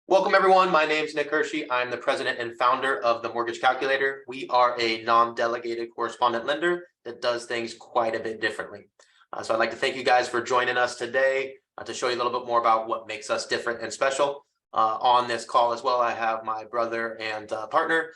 Welcome, everyone. My name is Nick Hershey. I'm the president and founder of the Mortgage Calculator. We are a non-delegated correspondent lender that does things quite a bit differently. So I'd like to thank you guys for joining us today to show you a little bit more about what makes us different and special. On this call as well, I have my brother and partner,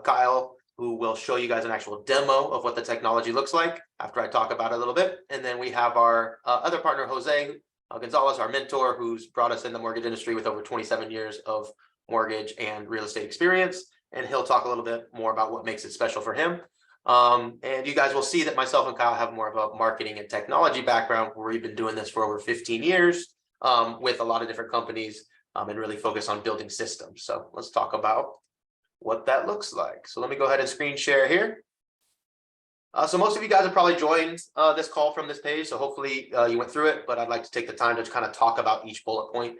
Kyle, who will show you guys an actual demo of what the technology looks like after I talk about it a little bit. And then we have our other partner, Jose Gonzalez, our mentor, who's brought us in the mortgage industry with over 27 years of mortgage and real estate experience. And he'll talk a little bit more about what makes it special for him. And you guys will see that myself and Kyle have more of a marketing and technology background, where we've been doing this for over 15 years with a lot of different companies and really focus on building systems. So let's talk about what that looks like. So let me go ahead and screen share here. So most of you guys have probably joined this call from this page, so hopefully you went through it, but I'd like to take the time to kind of talk about each bullet point,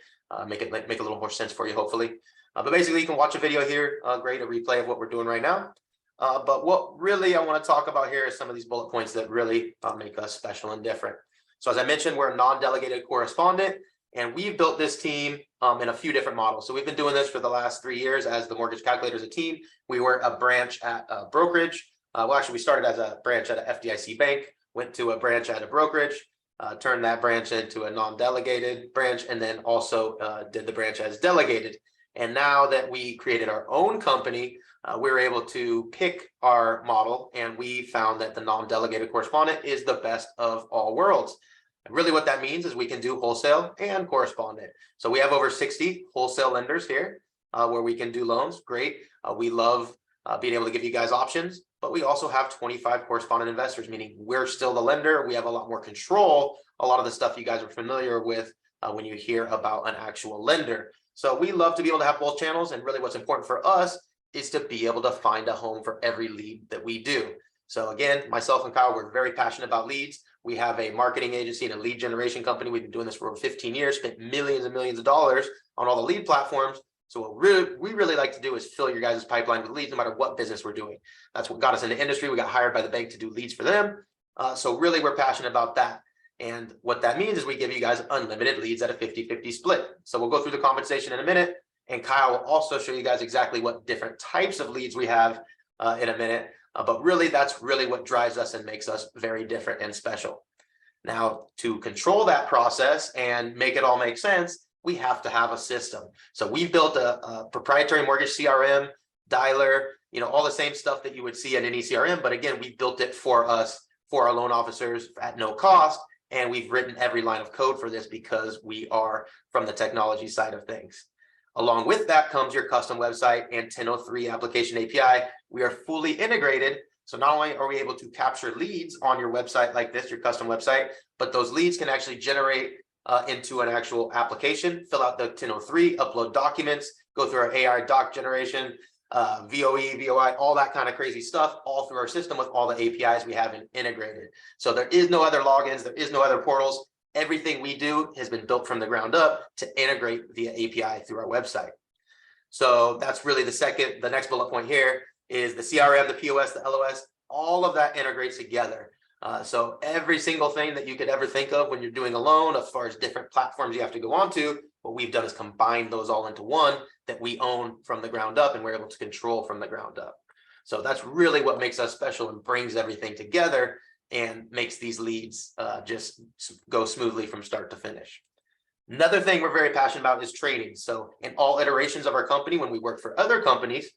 make a little more sense for you, hopefully. But basically, you can watch a video here, great, a replay of what we're doing right now. But what really I want to talk about here is some of these bullet points that really make us special and different. So as I mentioned, we're a non-delegated correspondent, and we've built this team in a few different models. So we've been doing this for the last 3 years as the Mortgage Calculator as a team. We were a branch at a brokerage. Well, actually, we started as a branch at an FDIC bank, went to a branch at a brokerage, turned that branch into a non-delegated branch, and then also did the branch as delegated. And now that we created our own company, we were able to pick our model, and we found that the non-delegated correspondent is the best of all worlds. And really what that means is we can do wholesale and correspondent. So we have over 60 wholesale lenders here where we can do loans. Great. We love being able to give you guys options, but we also have 25 correspondent investors, meaning we're still the lender. We have a lot more control, a lot of the stuff you guys are familiar with when you hear about an actual lender. So we love to be able to have both channels, and really what's important for us is to be able to find a home for every lead that we do. So again, myself and Kyle, we're very passionate about leads. We have a marketing agency and a lead generation company. We've been doing this for over 15 years, spent millions and millions of dollars on all the lead platforms. So what we really like to do is fill your guys' pipeline with leads, no matter what business we're doing. That's what got us in the industry. We got hired by the bank to do leads for them. So really, we're passionate about that. And what that means is we give you guys unlimited leads at a 50-50 split. So we'll go through the compensation in a minute, and Kyle will also show you guys exactly what different types of leads we have in a minute. But really, that's really what drives us and makes us very different and special. Now, to control that process and make it all make sense, we have to have a system. So we've built a proprietary mortgage CRM, dialer, all the same stuff that you would see in any CRM. But again, we built it for us, for our loan officers at no cost. And we've written every line of code for this because we are from the technology side of things. Along with that comes your custom website and 1003 application API. We are fully integrated. So not only are we able to capture leads on your website like this, your custom website, but those leads can actually generate into an actual application, fill out the 1003, upload documents, go through our AI doc generation, VOE, VOI, all that kind of crazy stuff, all through our system with all the APIs we have integrated. So there is no other logins, there is no other portals. Everything we do has been built from the ground up to integrate via API through our website. So that's really the next bullet point here is the CRM, the POS, the LOS, all of that integrates together. So every single thing that you could ever think of when you're doing a loan, as far as different platforms you have to go onto, what we've done is combine those all into one that we own from the ground up, and we're able to control from the ground up. So that's really what makes us special and brings everything together and makes these leads just go smoothly from start to finish. Another thing we're very passionate about is training. So in all iterations of our company, when we worked for other companies,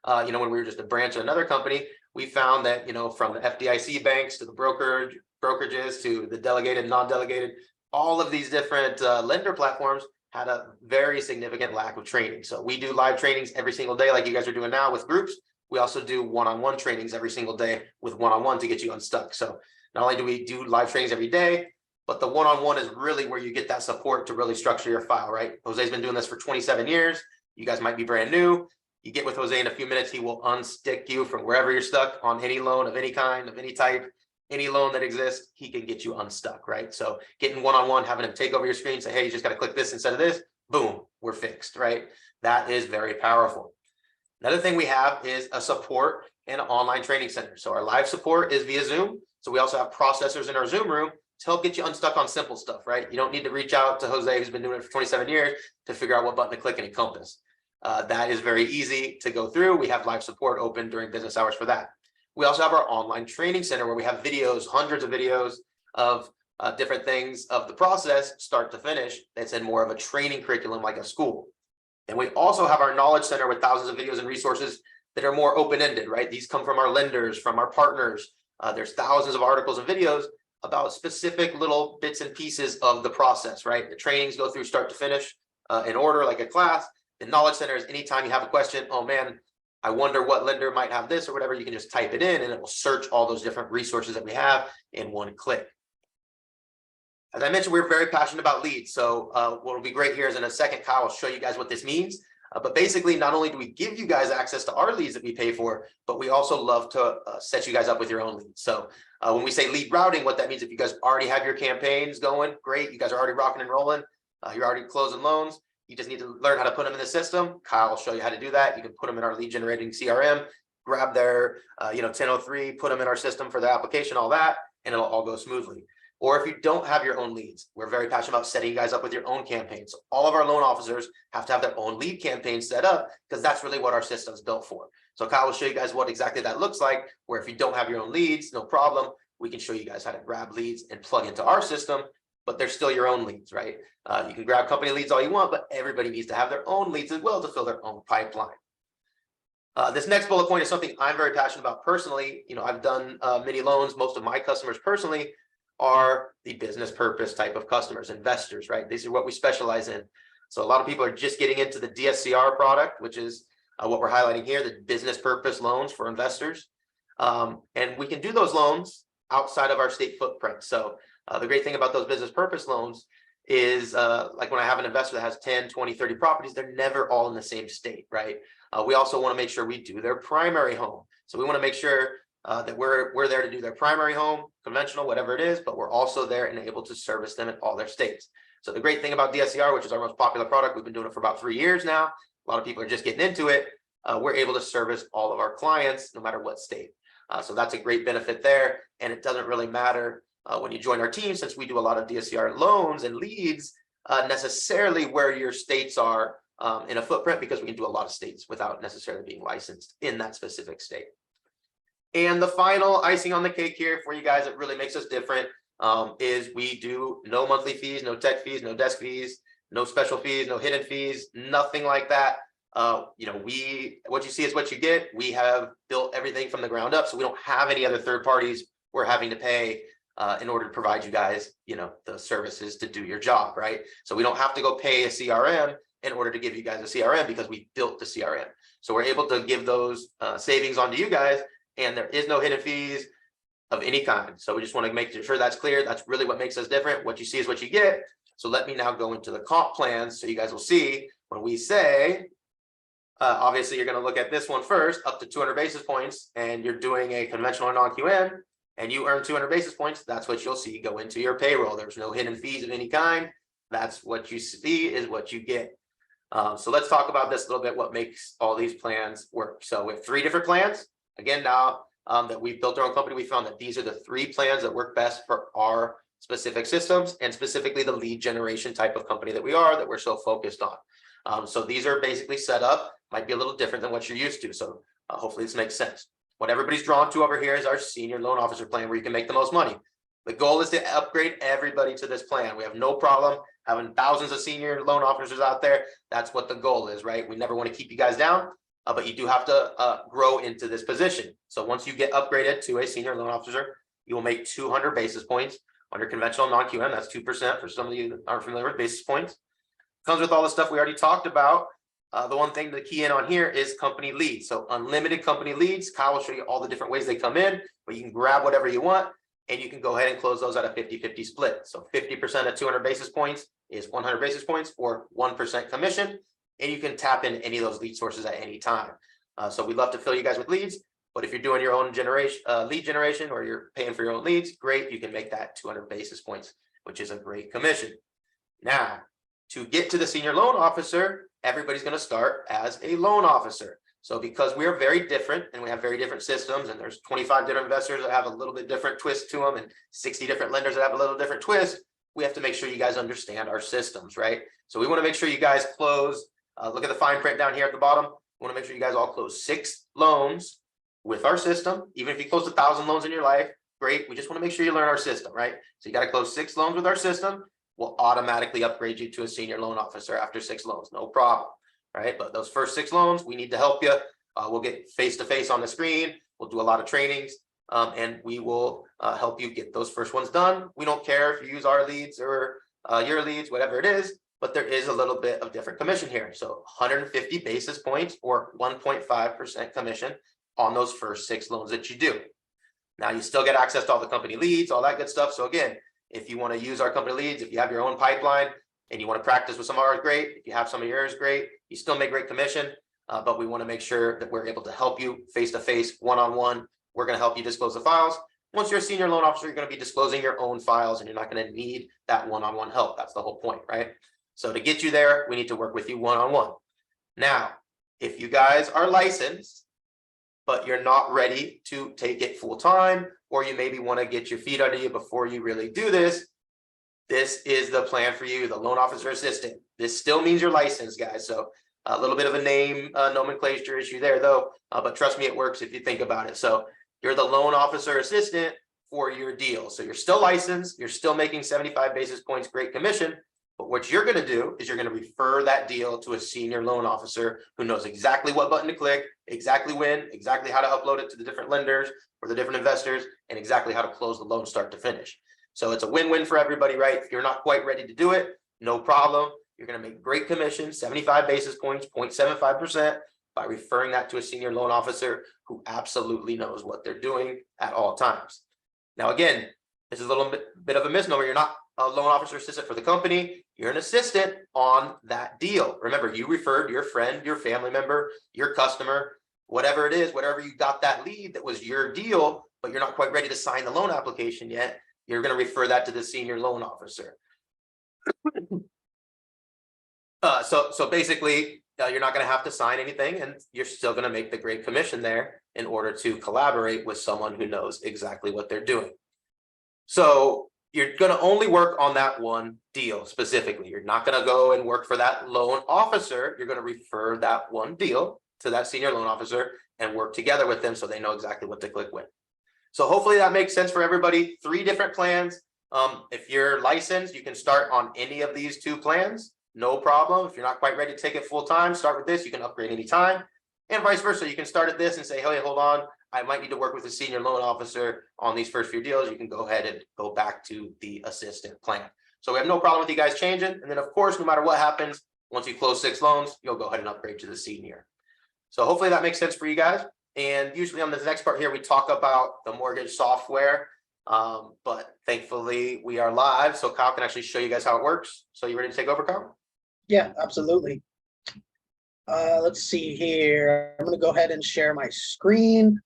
when we were just a branch of another company, we found that, from the FDIC banks to the brokerages to the delegated, non-delegated, all of these different lender platforms had a very significant lack of training. So we do live trainings every single day, like you guys are doing now with groups. We also do one-on-one trainings every single day with one-on-one to get you unstuck. So not only do we do live trainings every day, but the one-on-one is really where you get that support to really structure your file, right? Jose's been doing this for 27 years. You guys might be brand new. You get with Jose in a few minutes, he will unstick you from wherever you're stuck on any loan of any kind, of any type, any loan that exists, he can get you unstuck, right? So getting one-on-one, having him take over your screen, say, hey, you just got to click this instead of this, boom, we're fixed, right? That is very powerful. Another thing we have is a support and an online training center. So our live support is via Zoom. So we also have processors in our Zoom room to help get you unstuck on simple stuff, right? You don't need to reach out to Jose, who's been doing it for 27 years, to figure out what button to click in Encompass. That is very easy to go through. We have live support open during business hours for that. We also have our online training center where we have videos, hundreds of videos of different things of the process, start to finish. It's in more of a training curriculum like a school. And we also have our knowledge center with thousands of videos and resources that are more open-ended, right? These come from our lenders, from our partners. There's thousands of articles and videos about specific little bits and pieces of the process, right? The trainings go through start to finish in order like a class. The knowledge center is anytime you have a question, oh man, I wonder what lender might have this or whatever, you can just type it in and it will search all those different resources that we have in one click. As I mentioned, we're very passionate about leads. So what will be great here is in a second, Kyle will show you guys what this means. But basically, not only do we give you guys access to our leads that we pay for, but we also love to set you guys up with your own leads. So when we say lead routing, what that means, if you guys already have your campaigns going, great. You guys are already rocking and rolling. You're already closing loans. You just need to learn how to put them in the system. Kyle will show you how to do that. You can put them in our lead generating CRM, grab their 1003, put them in our system for their application, all that, and it'll all go smoothly. Or if you don't have your own leads, we're very passionate about setting you guys up with your own campaigns. So all of our loan officers have to have their own lead campaign set up because that's really what our system's built for. So Kyle will show you guys what exactly that looks like, where if you don't have your own leads, no problem. We can show you guys how to grab leads and plug into our system, but they're still your own leads, right? You can grab company leads all you want, but everybody needs to have their own leads as well to fill their own pipeline. This next bullet point is something I'm very passionate about personally. I've done many loans. Most of my customers personally are the business purpose type of customers, investors, right? These are what we specialize in. So a lot of people are just getting into the DSCR product, which is what we're highlighting here, the business purpose loans for investors. And we can do those loans outside of our state footprint. So the great thing about those business purpose loans is like when I have an investor that has 10, 20, 30 properties, they're never all in the same state, right? We also want to make sure we do their primary home. So we want to make sure that we're there to do their primary home, conventional, whatever it is, but we're also there and able to service them in all their states. So the great thing about DSCR, which is our most popular product, we've been doing it for about 3 years now. A lot of people are just getting into it. We're able to service all of our clients, no matter what state. So that's a great benefit there. And it doesn't really matter when you join our team, since we do a lot of DSCR loans and leads, necessarily where your states are in a footprint, because we can do a lot of states without necessarily being licensed in that specific state. And the final icing on the cake here for you guys that really makes us different is we do no monthly fees, no tech fees, no desk fees, no special fees, no hidden fees, nothing like that. What you see is what you get. We have built everything from the ground up, so we don't have any other third parties we're having to pay in order to provide you guys, the services to do your job, right? So we don't have to go pay a CRM in order to give you guys a CRM because we built the CRM. So we're able to give those savings onto you guys. And there is no hidden fees of any kind. So we just want to make sure that's clear. That's really what makes us different. What you see is what you get. So let me now go into the comp plans so you guys will see when we say, obviously you're going to look at this one first, up to 200 basis points, and you're doing a conventional or non-QM, and you earn 200 basis points. That's what you'll see go into your payroll. There's no hidden fees of any kind. That's what you see is what you get. So let's talk about this a little bit, what makes all these plans work. So we have 3 different plans. Again, now that we've built our own company, we found that these are the 3 plans that work best for our specific systems and specifically the lead generation type of company that we're so focused on. So these are basically set up, might be a little different than what you're used to. So hopefully this makes sense. What everybody's drawn to over here is our senior loan officer plan where you can make the most money. The goal is to upgrade everybody to this plan. We have no problem having thousands of senior loan officers out there. That's what the goal is, right? We never want to keep you guys down. But you do have to grow into this position. So once you get upgraded to a senior loan officer, you will make 200 basis points on your conventional non-QM. That's 2% for some of you that aren't familiar with basis points. Comes with all the stuff we already talked about. The one thing to key in on here is company leads. So unlimited company leads. Kyle will show you all the different ways they come in, but you can grab whatever you want and you can go ahead and close those at a 50-50 split. So 50% of 200 basis points is 100 basis points or 1% commission. And you can tap in any of those lead sources at any time. So we'd love to fill you guys with leads, but if you're doing your own lead generation or you're paying for your own leads, great, you can make that 200 basis points, which is a great commission. Now, to get to the senior loan officer, everybody's going to start as a loan officer. So because we are very different and we have very different systems, and there's 25 different investors that have a little bit different twist to them and 60 different lenders that have a little different twist, we have to make sure you guys understand our systems, right? So we want to make sure you guys close Look at the fine print down here at the bottom. We want to make sure you guys all close 6 loans with our system. Even if you close 1,000 loans in your life, great. We just want to make sure you learn our system, right? So you got to close 6 loans with our system. We'll automatically upgrade you to a senior loan officer after 6 loans, no problem, right? But those first 6 loans, we need to help you. We'll get face-to-face on the screen. We'll do a lot of trainings, and we will help you get those first ones done. We don't care if you use our leads or your leads, whatever it is, but there is a little bit of different commission here. So 150 basis points or 1.5% commission on those first 6 loans that you do. Now you still get access to all the company leads, all that good stuff. So again, if you want to use our company leads, if you have your own pipeline and you want to practice with some of ours, great. If you have some of yours, great. You still make great commission, but we want to make sure that we're able to help you face-to-face, one-on-one. We're going to help you disclose the files. Once you're a senior loan officer, you're going to be disclosing your own files and you're not going to need that one-on-one help. That's the whole point, right? So to get you there, we need to work with you one-on-one. Now, if you guys are licensed, but you're not ready to take it full-time, or you maybe want to get your feet under you before you really do this, this is the plan for you, the loan officer assistant. This still means you're licensed, guys. So a little bit of a name nomenclature issue there, though, but trust me, it works if you think about it. So you're the loan officer assistant for your deal. So you're still licensed, you're still making 75 basis points, great commission. But what you're going to do is you're going to refer that deal to a senior loan officer who knows exactly what button to click, exactly when, exactly how to upload it to the different lenders or the different investors, and exactly how to close the loan start to finish. So it's a win-win for everybody, right? If you're not quite ready to do it, no problem. You're going to make great commission, 75 basis points, 0.75%, by referring that to a senior loan officer who absolutely knows what they're doing at all times. Now, again, this is a little bit of a misnomer. You're not a loan officer assistant for the company. You're an assistant on that deal. Remember, you referred your friend, your family member, your customer, whatever it is, whatever you got that lead that was your deal, but you're not quite ready to sign the loan application yet. You're going to refer that to the senior loan officer. So basically, you're not going to have to sign anything, and you're still going to make the great commission there in order to collaborate with someone who knows exactly what they're doing. So you're going to only work on that one deal specifically. You're not going to go and work for that loan officer. You're going to refer that one deal to that senior loan officer and work together with them so they know exactly what to click with. So hopefully that makes sense for everybody. 3 different plans. If you're licensed, you can start on any of these 2 plans. No problem. If you're not quite ready to take it full time, start with this. You can upgrade anytime, and vice versa. You can start at this and say, hey, hold on, I might need to work with a senior loan officer on these first few deals. You can go ahead and go back to the assistant plan. So we have no problem with you guys changing. And then, of course, no matter what happens, once you close 6 loans, you'll go ahead and upgrade to the senior. So hopefully that makes sense for you guys. And usually on this next part here, we talk about the mortgage software. But thankfully we are live, so Kyle can actually show you guys how it works. So you ready to take over, Kyle? Yeah, absolutely. Let's see here. I'm going to go ahead and share my screen.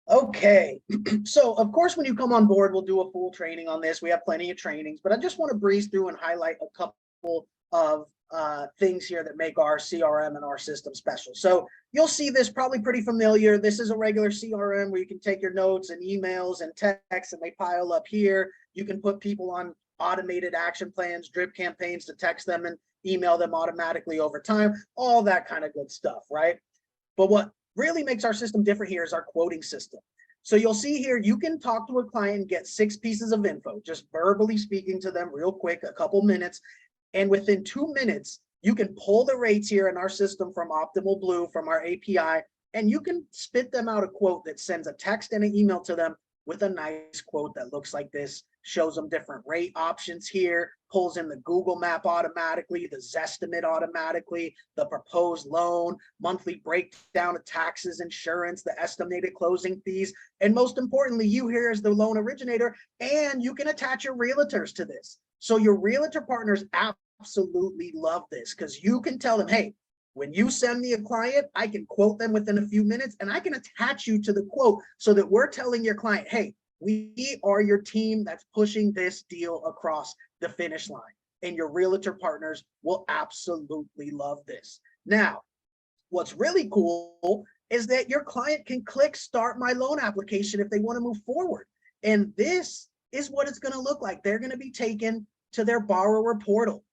Okay. So, of course, when you come on board, we'll do a full training on this. We have plenty of trainings, but I just want to breeze through and highlight a couple of things here that make our CRM and our system special. So you'll see this probably pretty familiar. This is a regular CRM where you can take your notes and emails and texts, and they pile up here. You can put people on automated action plans, drip campaigns to text them and email them automatically over time, all that kind of good stuff, right? But what really makes our system different here is our quoting system. So you'll see here, you can talk to a client and get 6 pieces of info, just verbally speaking to them real quick, a couple minutes. And within 2 minutes, you can pull the rates here in our system from Optimal Blue, from our API, and you can spit them out a quote that sends a text and an email to them with a nice quote that looks like this, shows them different rate options here, pulls in the Google map automatically, the Zestimate automatically, the proposed loan, monthly breakdown of taxes, insurance, the estimated closing fees, and most importantly, you here as the loan originator, and you can attach your realtors to this. So your realtor partners absolutely love this because you can tell them, hey, when you send me a client, I can quote them within a few minutes and I can attach you to the quote so that we're telling your client, hey, we are your team that's pushing this deal across the finish line. And your realtor partners will absolutely love this. Now, what's really cool is that your client can click start my loan application if they want to move forward. And this is what it's going to look like. They're going to be taken to their borrower portal.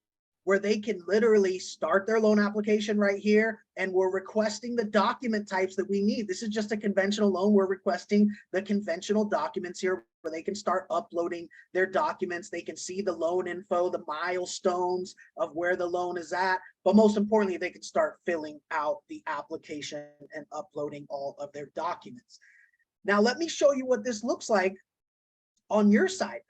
where they can literally start their loan application right here, and we're requesting the document types that we need. This is just a conventional loan. We're requesting the conventional documents here where they can start uploading their documents. They can see the loan info, the milestones of where the loan is at, but most importantly, they can start filling out the application and uploading all of their documents. Now, let me show you what this looks like on your side.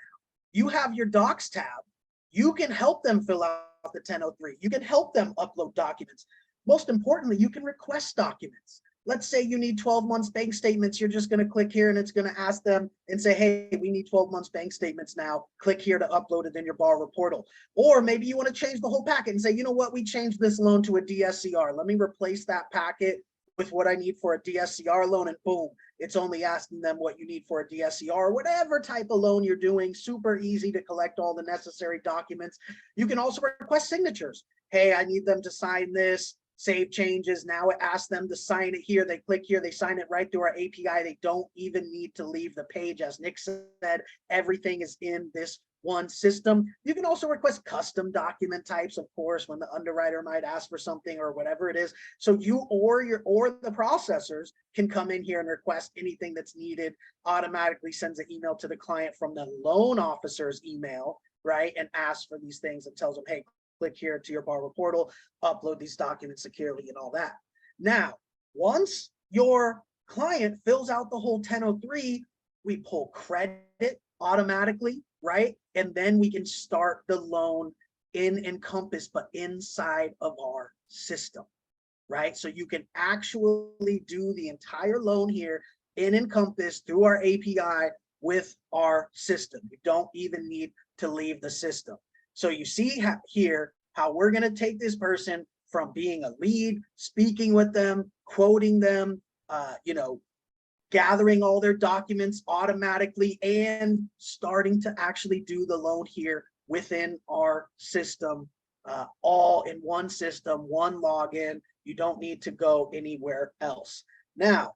You have your docs tab. You can help them fill out the 1003. You can help them upload documents. Most importantly, you can request documents. Let's say you need 12 months bank statements. You're just going to click here and it's going to ask them and say, hey, we need 12 months bank statements now. Click here to upload it in your borrower portal. Or maybe you want to change the whole packet and say, you know what, we changed this loan to a DSCR. Let me replace that packet with what I need for a DSCR loan, and boom, it's only asking them what you need for a DSCR, whatever type of loan you're doing. Super easy to collect all the necessary documents. You can also request signatures. Hey, I need them to sign this, save changes. Now it asks them to sign it here. They click here, they sign it right through our API. They don't even need to leave the page. As Nick said, everything is in this one system. You can also request custom document types, of course, when the underwriter might ask for something or whatever it is. So you or the processors can come in here and request anything that's needed. Automatically sends an email to the client from the loan officer's email, right? And asks for these things and tells them, hey, click here to your borrower portal, upload these documents securely and all that. Now, once your client fills out the whole 1003, we pull credit automatically, right? And then we can start the loan in Encompass, but inside of our system, right? So you can actually do the entire loan here in Encompass through our API with our system. You don't even need to leave the system. So you see here how we're going to take this person from being a lead, speaking with them, quoting them, gathering all their documents automatically, and starting to actually do the loan here within our system, all in one system, one login. You don't need to go anywhere else. Now,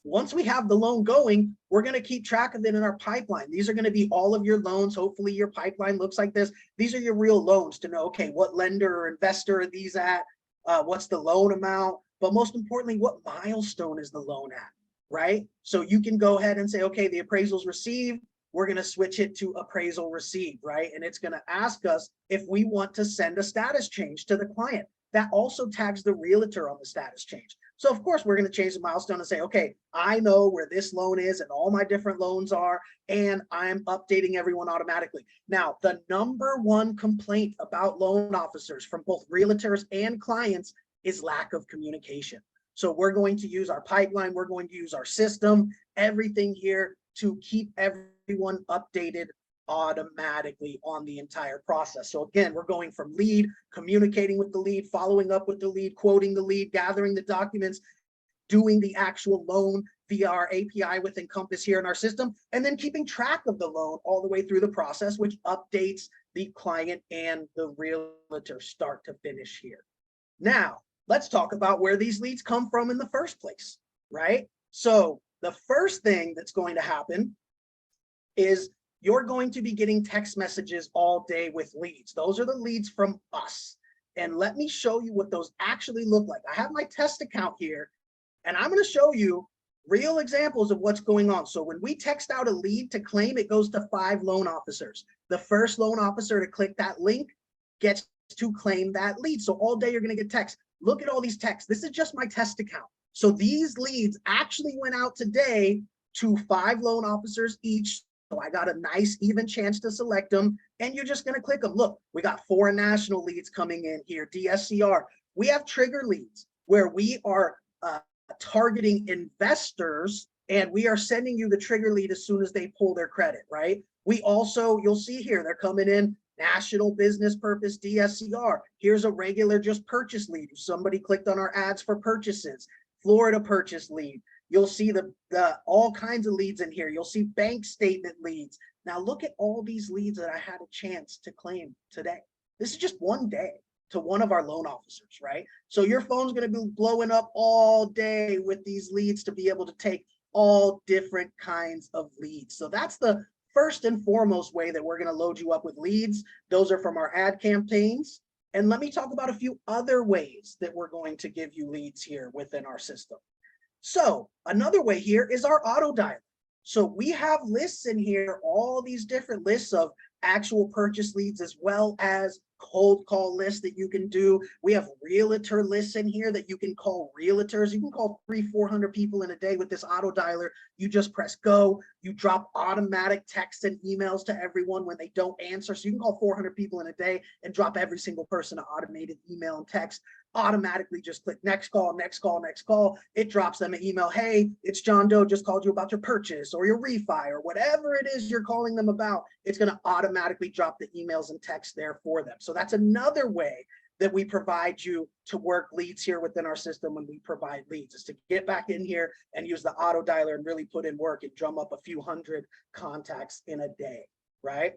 once we have the loan going, we're going to keep track of it in our pipeline. These are going to be all of your loans. Hopefully your pipeline looks like this. These are your real loans to know, okay, what lender or investor are these at? What's the loan amount? But most importantly, what milestone is the loan at, right? So you can go ahead and say, okay, the appraisal's received. We're going to switch it to appraisal received, right? And it's going to ask us if we want to send a status change to the client. That also tags the realtor on the status change. So of course, we're going to change the milestone and say, okay, I know where this loan is and all my different loans are, and I'm updating everyone automatically. Now, the #1 complaint about loan officers from both realtors and clients is lack of communication. So we're going to use our pipeline. We're going to use our system, everything here to keep everyone updated automatically on the entire process. So again, we're going from lead, communicating with the lead, following up with the lead, quoting the lead, gathering the documents, doing the actual loan via our API with Encompass here in our system, and then keeping track of the loan all the way through the process, which updates the client and the realtor start to finish here. Now, let's talk about where these leads come from in the first place, right? So the first thing that's going to happen is you're going to be getting text messages all day with leads. Those are the leads from us. And let me show you what those actually look like. I have my test account here, and I'm going to show you real examples of what's going on. So when we text out a lead to claim, it goes to 5 loan officers. The first loan officer to click that link gets to claim that lead. So all day you're going to get text. Look at all these texts. This is just my test account. So these leads actually went out today to 5 loan officers each. So I got a nice even chance to select them, and you're just going to click them. Look, we got 4 national leads coming in here, DSCR. We have trigger leads where we are targeting investors, and we are sending you the trigger lead as soon as they pull their credit, right? We also, you'll see here, they're coming in national business purpose DSCR. Here's a regular just purchase lead. If somebody clicked on our ads for purchases, Florida purchase lead. You'll see the all kinds of leads in here. You'll see bank statement leads. Now look at all these leads that I had a chance to claim today. This is just one day to one of our loan officers, right? So your phone's going to be blowing up all day with these leads to be able to take all different kinds of leads. So that's the first and foremost way that we're going to load you up with leads. Those are from our ad campaigns. And let me talk about a few other ways that we're going to give you leads here within our system. So another way here is our auto dialer. So we have lists in here, all these different lists of actual purchase leads, as well as cold call lists that you can do. We have realtor lists in here that you can call realtors. You can call 300-400 people in a day with this auto dialer. You just press go, you drop automatic texts and emails to everyone when they don't answer. So you can call 400 people in a day and drop every single person an automated email and text. Automatically just click next call, next call, next call. It drops them an email. Hey, it's John Doe, just called you about your purchase or your refi or whatever it is you're calling them about. It's going to automatically drop the emails and text there for them. So that's another way that we provide you to work leads here within our system when we provide leads, is to get back in here and use the auto dialer and really put in work and drum up a few hundred contacts in a day, right?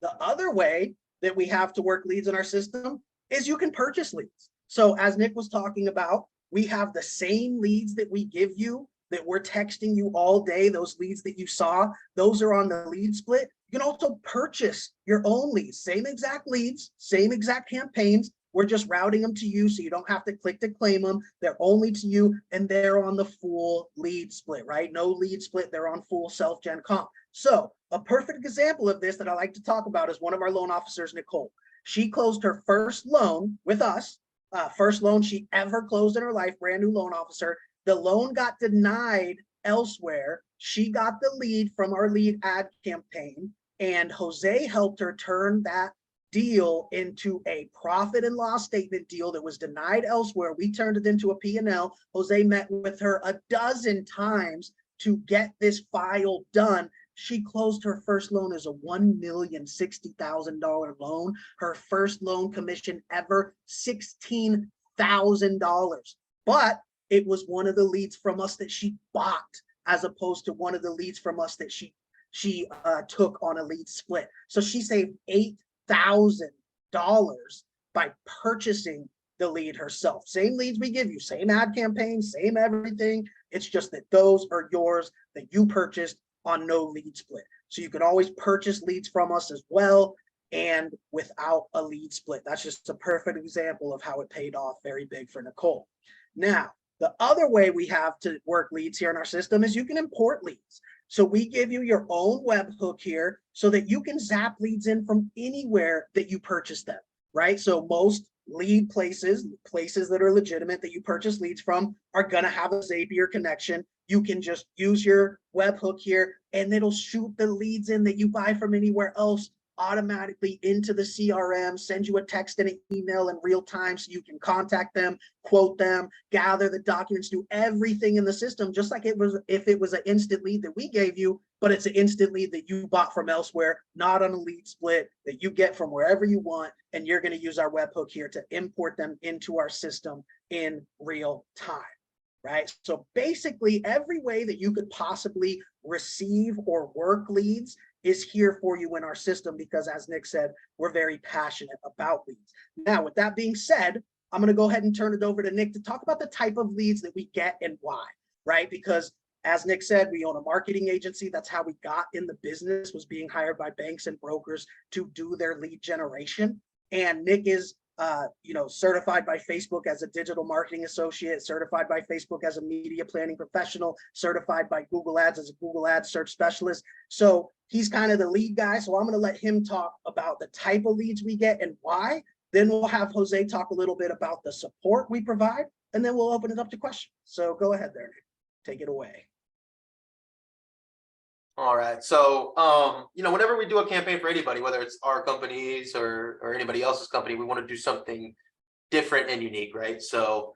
The other way that we have to work leads in our system is you can purchase leads. So as Nick was talking about, we have the same leads that we give you that we're texting you all day. Those leads that you saw, those are on the lead split. You can also purchase your own leads, same exact leads, same exact campaigns. We're just routing them to you so you don't have to click to claim them. They're only to you, and they're on the full lead split, right? No lead split, they're on full self-gen comp. So a perfect example of this that I like to talk about is one of our loan officers, Nicole. She closed her first loan with us. First loan she ever closed in her life, brand new loan officer. The loan got denied elsewhere. She got the lead from our lead ad campaign, and Jose helped her turn that deal into a profit and loss statement deal that was denied elsewhere. We turned it into a P&L. Jose met with her a dozen times to get this file done. She closed her first loan as a $1,060,000 loan. Her first loan commission ever, $16,000. But it was one of the leads from us that she bought, as opposed to one of the leads from us that she took on a lead split. So she saved $8,000 by purchasing the lead herself. Same leads we give you, same ad campaign, same everything. It's just that those are yours that you purchased on no lead split. So you can always purchase leads from us as well, and without a lead split. That's just a perfect example of how it paid off very big for Nicole. Now, the other way we have to work leads here in our system is you can import leads. So we give you your own webhook here so that you can zap leads in from anywhere that you purchase them, right? So most lead places that are legitimate that you purchase leads from are going to have a Zapier connection. You can just use your webhook here and it'll shoot the leads in that you buy from anywhere else automatically into the CRM, send you a text and an email in real time so you can contact them, quote them, gather the documents, do everything in the system, just like it was if it was an instant lead that we gave you, but it's an instant lead that you bought from elsewhere, not on a lead split, that you get from wherever you want, and you're going to use our webhook here to import them into our system in real time. Right? So basically every way that you could possibly receive or work leads is here for you in our system, because as Nick said, we're very passionate about leads. Now, with that being said, I'm going to go ahead and turn it over to Nick to talk about the type of leads that we get and why, right? Because as Nick said, we own a marketing agency. That's how we got in the business, was being hired by banks and brokers to do their lead generation. And Nick is certified by Facebook as a digital marketing associate, certified by Facebook as a media planning professional, certified by Google Ads as a Google Ads search specialist. So he's kind of the lead guy. So I'm going to let him talk about the type of leads we get and why. Then we'll have Jose talk a little bit about the support we provide, and then we'll open it up to questions. So go ahead there, Nick. Take it away. All right. So, whenever we do a campaign for anybody, whether it's our companies or anybody else's company, we want to do something different and unique, right? So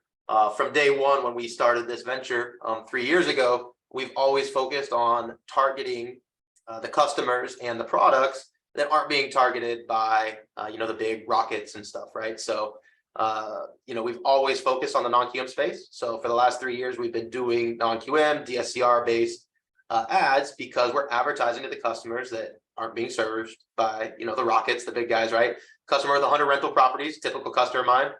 from day one, when we started this venture 3 years ago, we've always focused on targeting the customers and the products that aren't being targeted by, the big rockets and stuff, right? So, we've always focused on the non-QM space. So for the last 3 years, we've been doing non-QM, DSCR based ads, because we're advertising to the customers that aren't being served by, the rockets, the big guys, right? Customer with 100 rental properties, typical customer of mine,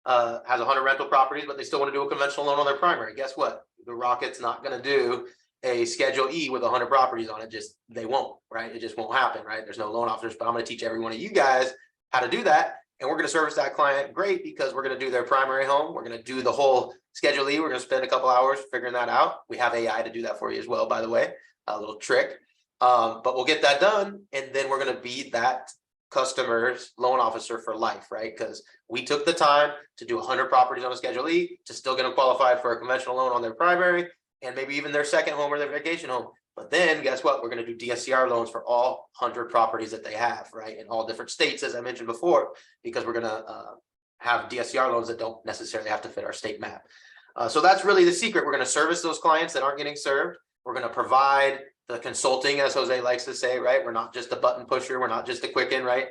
has 100 rental properties, but they still want to do a conventional loan on their primary. Guess what? The rocket's not going to do a Schedule E with 100 properties on it. They won't, right? It just won't happen, right? There's no loan officers, but I'm going to teach every one of you guys how to do that. and we're going to service that client great because we're going to do their primary home. We're going to do the whole Schedule E. We're going to spend a couple hours figuring that out. We have AI to do that for you as well, by the way, a little trick. But we'll get that done, and then we're going to be that customer's loan officer for life, right? Because we took the time to do 100 properties on a Schedule E to still get them qualified for a conventional loan on their primary and maybe even their second home or their vacation home. But then guess what? We're going to do DSCR loans for all 100 properties that they have, right? In all different states, as I mentioned before, because we're going to have DSCR loans that don't necessarily have to fit our state map. So that's really the secret. We're going to service those clients that aren't getting served. We're going to provide the consulting, as Jose likes to say, right? We're not just a button pusher. We're not just a Quicken, right?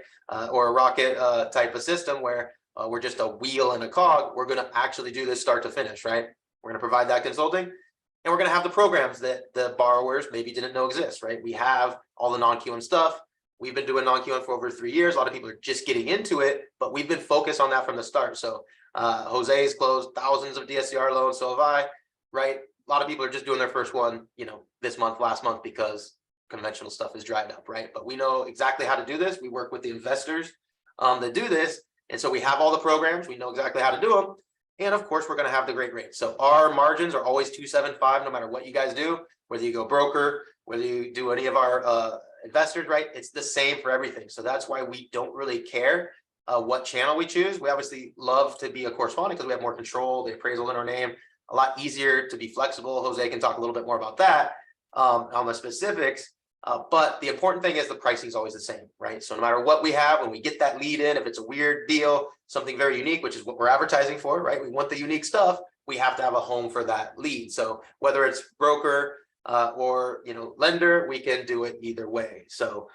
Or a Rocket type of system where we're just a wheel and a cog. We're going to actually do this start to finish, right? We're going to provide that consulting, and we're going to have the programs that the borrowers maybe didn't know exist, right? We have all the non-QM stuff. We've been doing non-QM for over 3 years. A lot of people are just getting into it, but we've been focused on that from the start. So Jose's closed thousands of DSCR loans. So have I, right? A lot of people are just doing their first one, you know, this month, last month, because conventional stuff is dried up, right? But we know exactly how to do this. We work with the investors that do this. And so we have all the programs. We know exactly how to do them. And of course, we're going to have the great rates. So our margins are always 275, no matter what you guys do, whether you go broker, whether you do any of our investors, right? It's the same for everything. So that's why we don't really care what channel we choose. We obviously love to be a correspondent because we have more control, the appraisal in our name, a lot easier to be flexible. Jose can talk a little bit more about that on the specifics. But the important thing is the pricing is always the same, right? So no matter what we have, when we get that lead in, if it's a weird deal, something very unique, which is what we're advertising for, right? We want the unique stuff. We have to have a home for that lead. So whether it's broker or, you know, lender, we can do it either way. So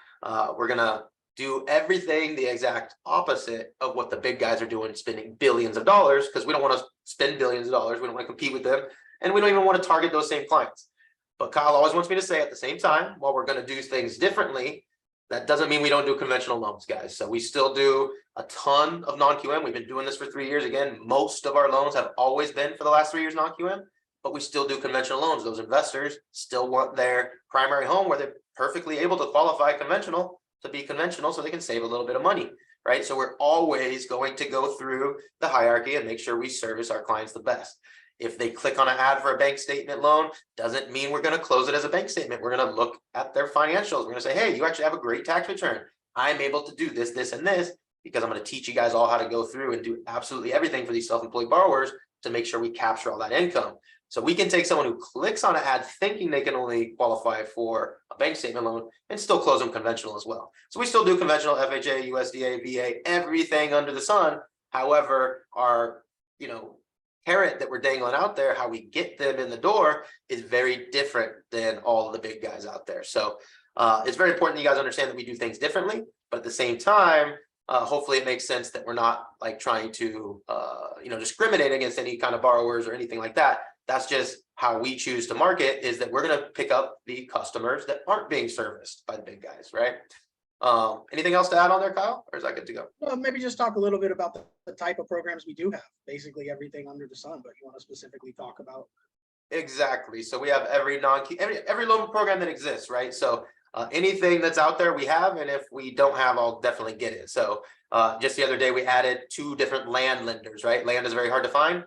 we're going to do everything the exact opposite of what the big guys are doing, spending billions of dollars, because we don't want to spend billions of dollars. We don't want to compete with them. And we don't even want to target those same clients. But Kyle always wants me to say at the same time, while we're going to do things differently, that doesn't mean we don't do conventional loans, guys. So we still do a ton of non-QM. We've been doing this for 3 years. Again, most of our loans have always been for the last 3 years non-QM, but we still do conventional loans. Those investors still want their primary home where they're perfectly able to qualify conventional to be conventional so they can save a little bit of money, right? So we're always going to go through the hierarchy and make sure we service our clients the best. If they click on an ad for a bank statement loan, doesn't mean we're going to close it as a bank statement. We're going to look at their financials. We're going to say, hey, you actually have a great tax return. I'm able to do this, this, and this, because I'm going to teach you guys all how to go through and do absolutely everything for these self-employed borrowers to make sure we capture all that income. So we can take someone who clicks on an ad thinking they can only qualify for a bank statement loan and still close them conventional as well. So we still do conventional FHA, USDA, VA, everything under the sun. However, our, carrot that we're dangling out there, how we get them in the door is very different than all of the big guys out there. So it's very important that you guys understand that we do things differently, but at the same time, hopefully it makes sense that we're not like trying to, discriminate against any kind of borrowers or anything like that. That's just how we choose to market, is that we're going to pick up the customers that aren't being serviced by the big guys, right? Anything else to add on there, Kyle, or is that good to go? Well, maybe just talk a little bit about the type of programs we do have. Basically everything under the sun, but you want to specifically talk about? Exactly. So we have every loan program that exists, right? So anything that's out there we have, and if we don't have, I'll definitely get it. So just the other day we added 2 different land lenders, right? Land is very hard to find.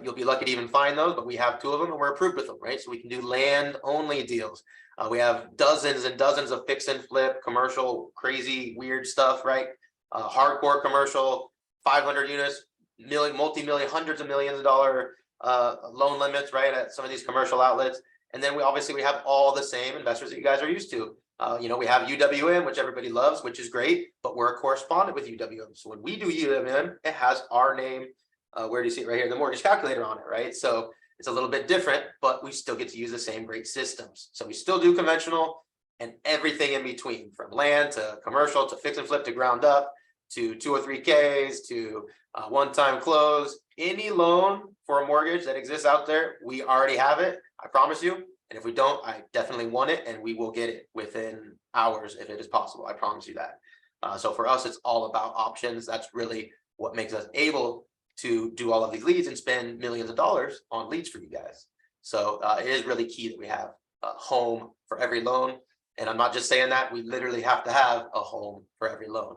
You'll be lucky to even find those, but we have 2 of them and we're approved with them, right? So we can do land only deals. We have dozens and dozens of fix and flip, commercial, crazy, weird stuff, right? Hardcore commercial, 500 units, multi-million, hundreds of millions of dollar loan limits, right? At some of these commercial outlets. And then we have all the same investors that you guys are used to. We have UWM, which everybody loves, which is great, but we're a correspondent with UWM. So when we do UWM, it has our name. Where do you see it right here? The mortgage calculator on it, right? So it's a little bit different, but we still get to use the same great systems. So we still do conventional and everything in between, from land to commercial to fix and flip to ground up to 203Ks to one-time close. Any loan for a mortgage that exists out there, we already have it. I promise you. And if we don't, I definitely want it, and we will get it within hours if it is possible. I promise you that. So for us, it's all about options. That's really what makes us able to do all of these leads and spend millions of dollars on leads for you guys. So it is really key that we have a home for every loan. And I'm not just saying that, we literally have to have a home for every loan.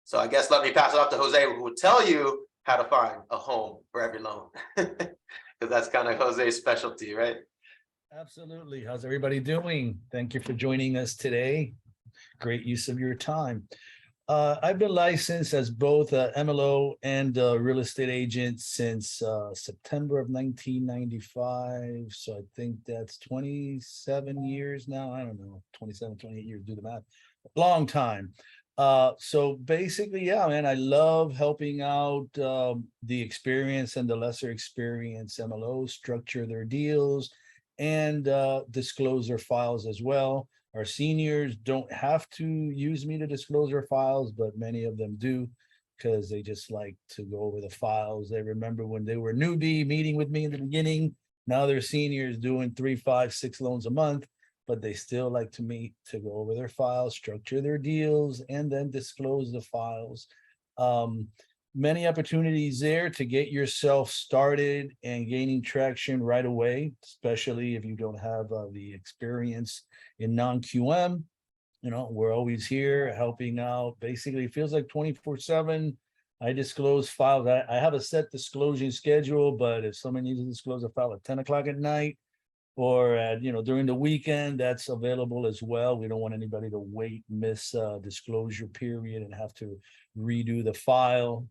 So I guess let me pass it off to Jose, who will tell you how to find a home for every loan. Because that's kind of Jose's specialty, right? Absolutely. How's everybody doing? Thank you for joining us today. Great use of your time. I've been licensed as both Emilo and real estate agent since September of 1995. So I think that's 27 years now. I don't know, 27, 28 years, do the math. Long time. So basically, yeah, man, I love helping out the experienced and the lesser experienced MLOs structure their deals and disclose their files as well. Our seniors don't have to use me to disclose their files, but many of them do because they just like to go over the files. They remember when they were newbie meeting with me in the beginning. Now they're seniors doing 3, 5, 6 loans a month, but they still like to meet to go over their files, structure their deals, and then disclose the files. Many opportunities there to get yourself started and gaining traction right away, especially if you don't have the experience in non-QM. You know, we're always here helping out. Basically, it feels like 24/7. I disclose files. I have a set disclosing schedule, but if someone needs to disclose a file at 10 o'clock at night or at, during the weekend, that's available as well. We don't want anybody to miss disclosure period and have to redo the file.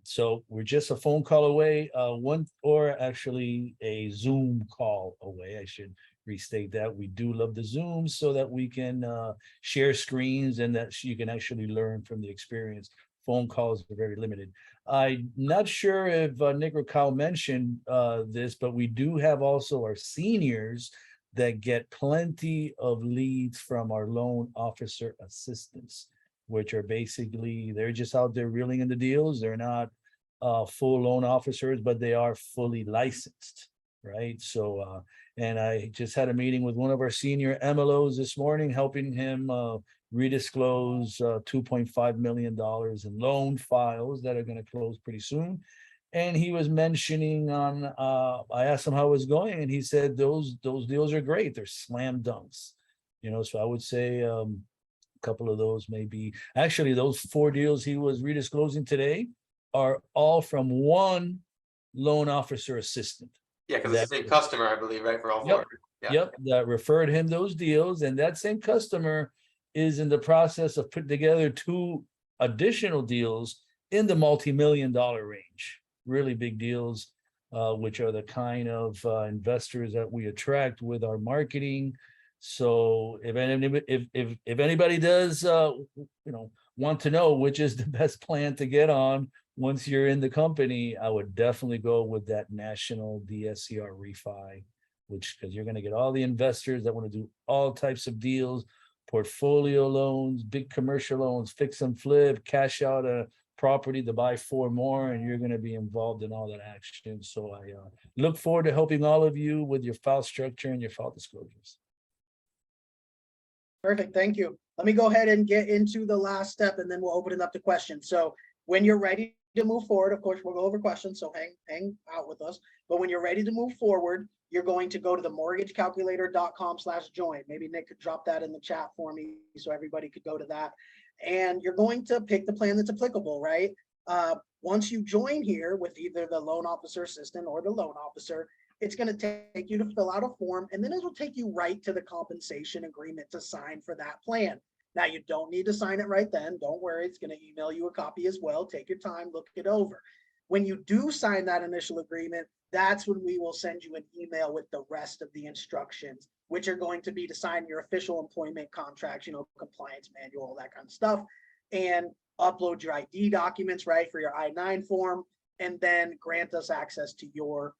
So we're just a phone call away, or actually a Zoom call away. I should restate that. We do love the Zoom so that we can share screens and that you can actually learn from the experience. Phone calls are very limited. I'm not sure if Nick or Kyle mentioned this, but we do have also our seniors that get plenty of leads from our loan officer assistants, which are basically, they're just out there reeling in the deals. They're not full loan officers, but they are fully licensed, right? So, and I just had a meeting with one of our senior MLOs this morning, helping him redisclose $2.5 million in loan files that are going to close pretty soon. And he was mentioning I asked him how it was going, and he said those deals are great. They're slam dunks, so I would say couple of those may be actually those 4 deals he was redisclosing today are all from one loan officer assistant. Yeah, because it's the same customer, I believe, right, for all 4. Yep, that referred him those deals, and that same customer is in the process of putting together 2 additional deals in the multi-million-dollar range. Really big deals, which are the kind of investors that we attract with our marketing. So if anybody does want to know which is the best plan to get on once you're in the company, I would definitely go with that national DSCR refi, because you're going to get all the investors that want to do all types of deals, portfolio loans, big commercial loans, fix and flip, cash out a property to buy 4 more, and you're going to be involved in all that action. So I look forward to helping all of you with your file structure and your file disclosures. Perfect, thank you. Let me go ahead and get into the last step, and then we'll open it up to questions. So when you're ready to move forward, of course, we'll go over questions, so hang out with us. But when you're ready to move forward, you're going to go to the mortgagecalculator.com/join. Maybe Nick could drop that in the chat for me so everybody could go to that. And you're going to pick the plan that's applicable, right? Once you join here with either the loan officer assistant or the loan officer, it's going to take you to fill out a form, and then it will take you right to the compensation agreement to sign for that plan. Now, you don't need to sign it right then. Don't worry, it's going to email you a copy as well. Take your time, look it over. When you do sign that initial agreement, that's when we will send you an email with the rest of the instructions, which are going to be to sign your official employment contracts, compliance manual, all that kind of stuff, and upload your ID documents, right, for your I-9 form, and then grant us access to your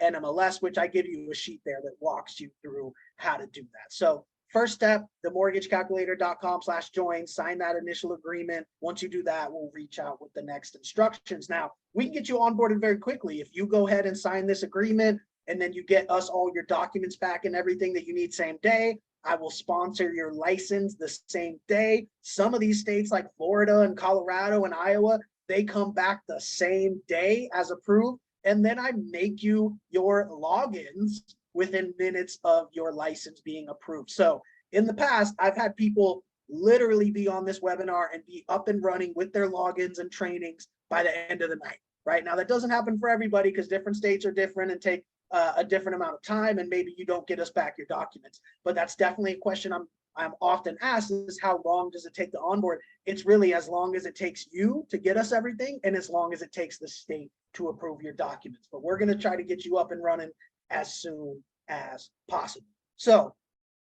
NMLS, which I give you a sheet there that walks you through how to do that. So first step, the mortgagecalculator.com/join, sign that initial agreement. Once you do that, we'll reach out with the next instructions. Now, we can get you onboarded very quickly. If you go ahead and sign this agreement, and then you get us all your documents back and everything that you need same day, I will sponsor your license the same day. Some of these states like Florida and Colorado and Iowa, they come back the same day as approved. And then I make you your logins within minutes of your license being approved. So in the past, I've had people literally be on this webinar and be up and running with their logins and trainings by the end of the night. Right now, that doesn't happen for everybody because different states are different and take a different amount of time, and maybe you don't get us back your documents. But that's definitely a question I'm often asked, is how long does it take to onboard? It's really as long as it takes you to get us everything, and as long as it takes the state to approve your documents. But we're going to try to get you up and running as soon as possible. So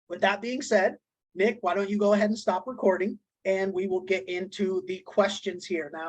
with that being said, Nick, why don't you go ahead and stop recording, and we will get into the questions here now.